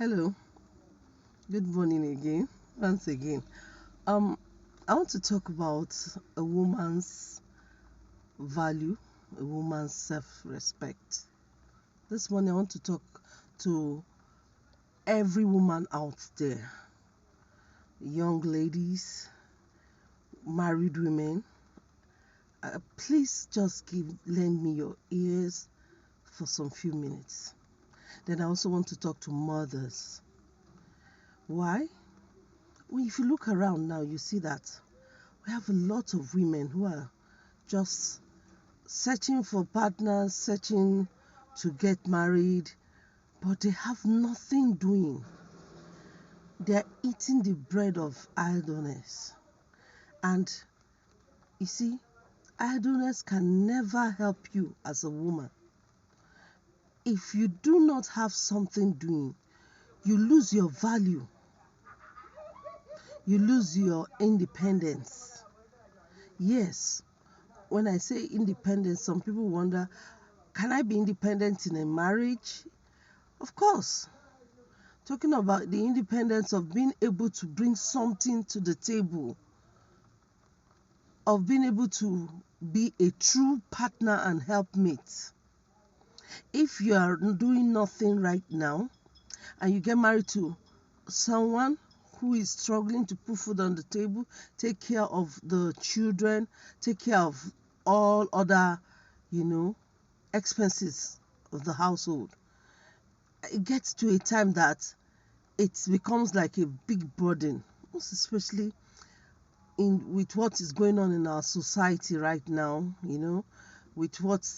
Hello, good morning again. Once again, um, I want to talk about a woman's value, a woman's self-respect. This morning, I want to talk to every woman out there, young ladies, married women. Please just lend me your ears for some few minutes. Then I also want to talk to mothers. Why? Well, if you look around now, you see that we have a lot of women who are just searching for partners, searching to get married, but they have nothing doing. They're eating the bread of idleness. And you see, idleness can never help you as a woman. If you do not have something doing, you lose your value, you lose your independence. Yes, when I say independence, some people wonder, can I be independent in a marriage? Of course. Talking about the independence of being able to bring something to the table, of being able to be a true partner and helpmate. If you are doing nothing right now and you get married to someone who is struggling to put food on the table, take care of the children, take care of all other, expenses of the household, it gets to a time that it becomes like a big burden, most especially with what is going on in our society right now, with what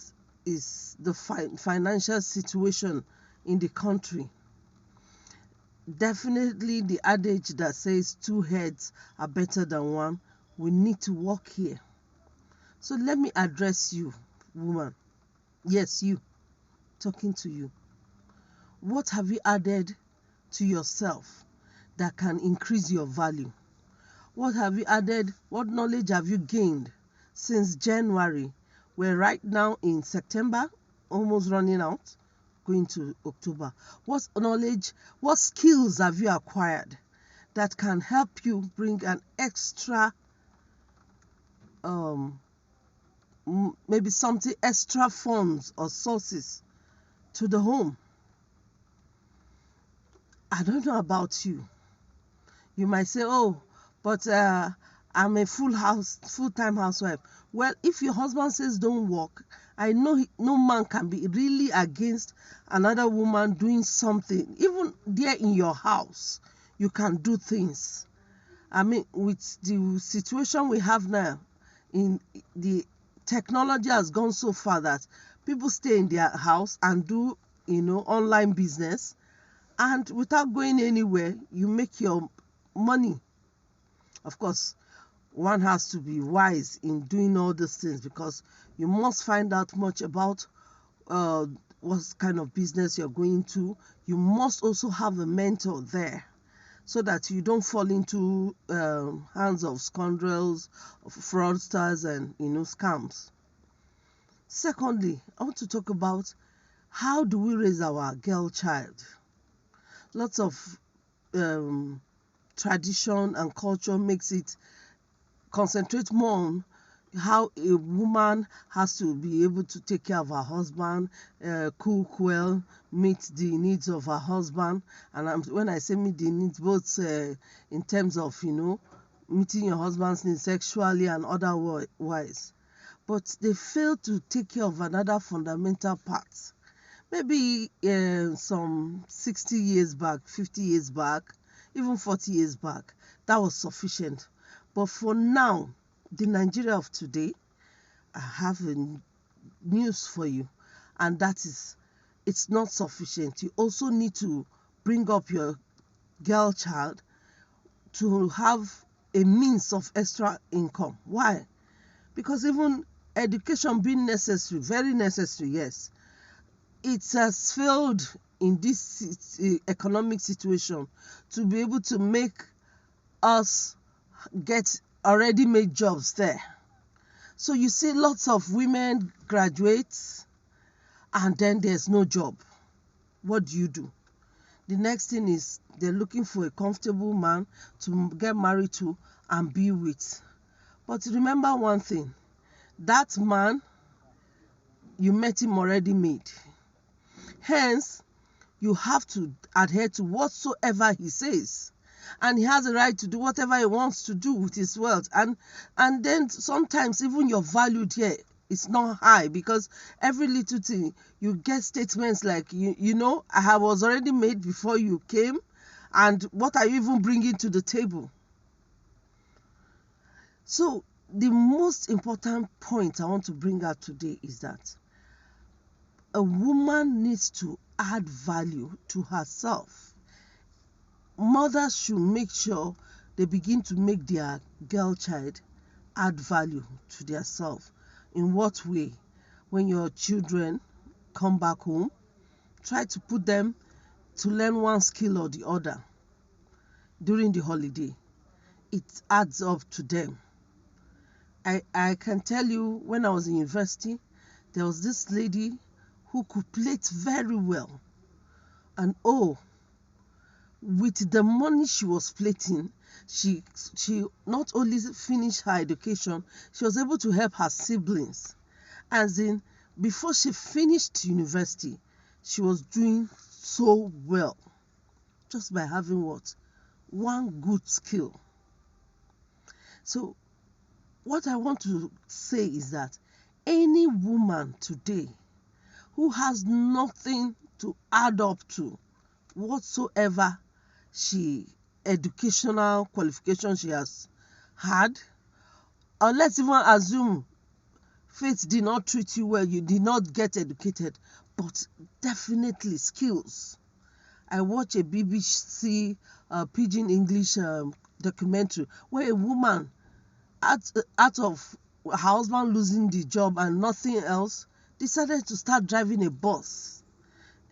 is the financial situation in the country. Definitely the adage that says two heads are better than one, we need to work here. So let me address you, woman. Yes, you, talking to you. What have you added to yourself that can increase your value? What have you added? What knowledge have you gained since January? We're right now in September, almost running out, going to October. What knowledge, what skills have you acquired that can help you bring an extra, maybe something extra funds or sources to the home? I don't know about you. You might say, oh, but I'm a full-time housewife. Well, if your husband says don't work, I know no man can be really against another woman doing something. Even there in your house, you can do things. I mean, with the situation we have now, in the technology has gone so far that people stay in their house and do, online business, and without going anywhere, you make your money. Of course, one has to be wise in doing all these things because you must find out much about what kind of business you're going to. You must also have a mentor there so that you don't fall into hands of scoundrels, of fraudsters, and scams. Secondly, I want to talk about how do we raise our girl child. Lots of tradition and culture makes it concentrate more on how a woman has to be able to take care of her husband, cook well, meet the needs of her husband. And when I say meet the needs, both in terms of, meeting your husband's needs sexually and otherwise. But they fail to take care of another fundamental part. Maybe some 60 years back, 50 years back, even 40 years back, that was sufficient. But for now, the Nigeria of today, I have news for you, and that is, it's not sufficient. You also need to bring up your girl child to have a means of extra income. Why? Because even education being necessary, very necessary, yes, it has failed in this economic situation to be able to make us get already made jobs there. So you see lots of women graduate and then there's no job. What do? The next thing is they're looking for a comfortable man to get married to and be with. But remember one thing, that man, you met him already made. Hence, you have to adhere to whatsoever he says. And he has a right to do whatever he wants to do with his wealth. And then sometimes even your value here is not high, because every little thing you get statements like, you know, I was already made before you came, and what are you even bringing to the table? So the most important point I want to bring out today is that a woman needs to add value to herself. Mothers should make sure they begin to make their girl child add value to their self. In what way? When your children come back home, try to put them to learn one skill or the other during the holiday. It adds up to them. I can tell you, when I was in university, there was this lady who could plait very well. And oh, with the money she was plaiting, she not only finished her education, she was able to help her siblings. As in, before she finished university, she was doing so well, just by having what? One good skill. So what I want to say is that any woman today who has nothing to add up to whatsoever educational qualification she has had, or let's even assume fate did not treat you well, you did not get educated, but definitely skills. I watched a BBC Pidgin English documentary where a woman, out of her husband losing the job and nothing else, decided to start driving a bus.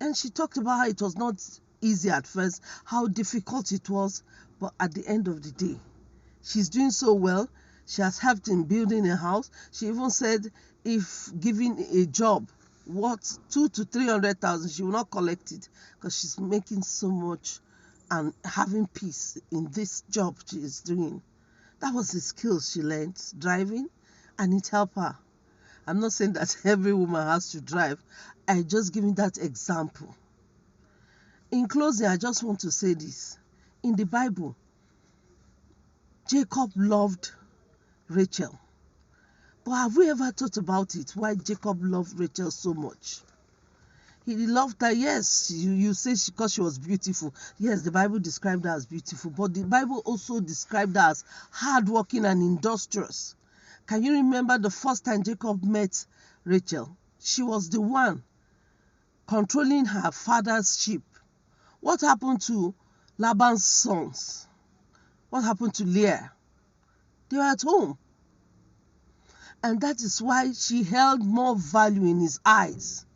And she talked about how it was not easy at first, how difficult it was, but at the end of the day, she's doing so well. She has helped in building a house. She even said if given a job worth 200,000 to 300,000, she will not collect it, because she's making so much and having peace in this job she is doing. That was the skill she learned, driving, and it helped her. I'm not saying that every woman has to drive. I just giving that example. In closing, I just want to say this. In the Bible, Jacob loved Rachel. But have we ever thought about it? Why Jacob loved Rachel so much? He loved her, yes. You say because she was beautiful. Yes, the Bible described her as beautiful. But the Bible also described her as hardworking and industrious. Can you remember the first time Jacob met Rachel? She was the one controlling her father's sheep. What happened to Laban's sons? What happened to Leah? They were at home. And that is why she held more value in his eyes.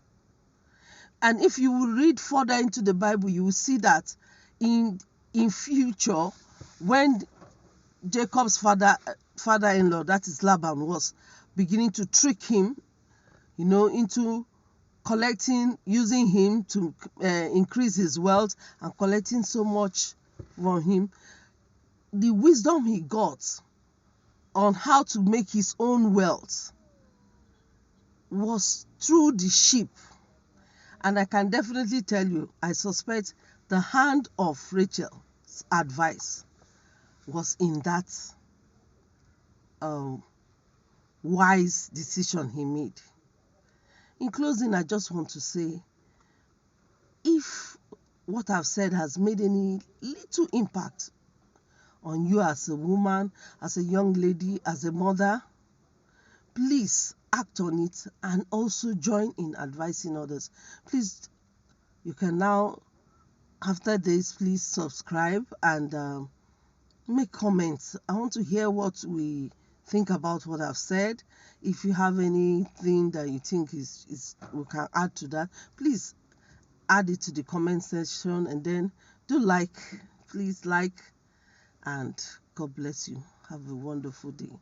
And if you will read further into the Bible, you will see that in future, when Jacob's father-in-law, that is Laban, was beginning to trick him, into using him to increase his wealth and collecting so much from him, the wisdom he got on how to make his own wealth was through the sheep. And I can definitely tell you, I suspect the hand of Rachel's advice was in that wise decision he made. In closing, I just want to say, if what I've said has made any little impact on you as a woman, as a young lady, as a mother, please act on it and also join in advising others. Please, you can now, after this, please subscribe and make comments. I want to hear what we think about what I've said. If you have anything that you think we can add to that, please add it to the comment section, and then please like, and God bless you. Have a wonderful day.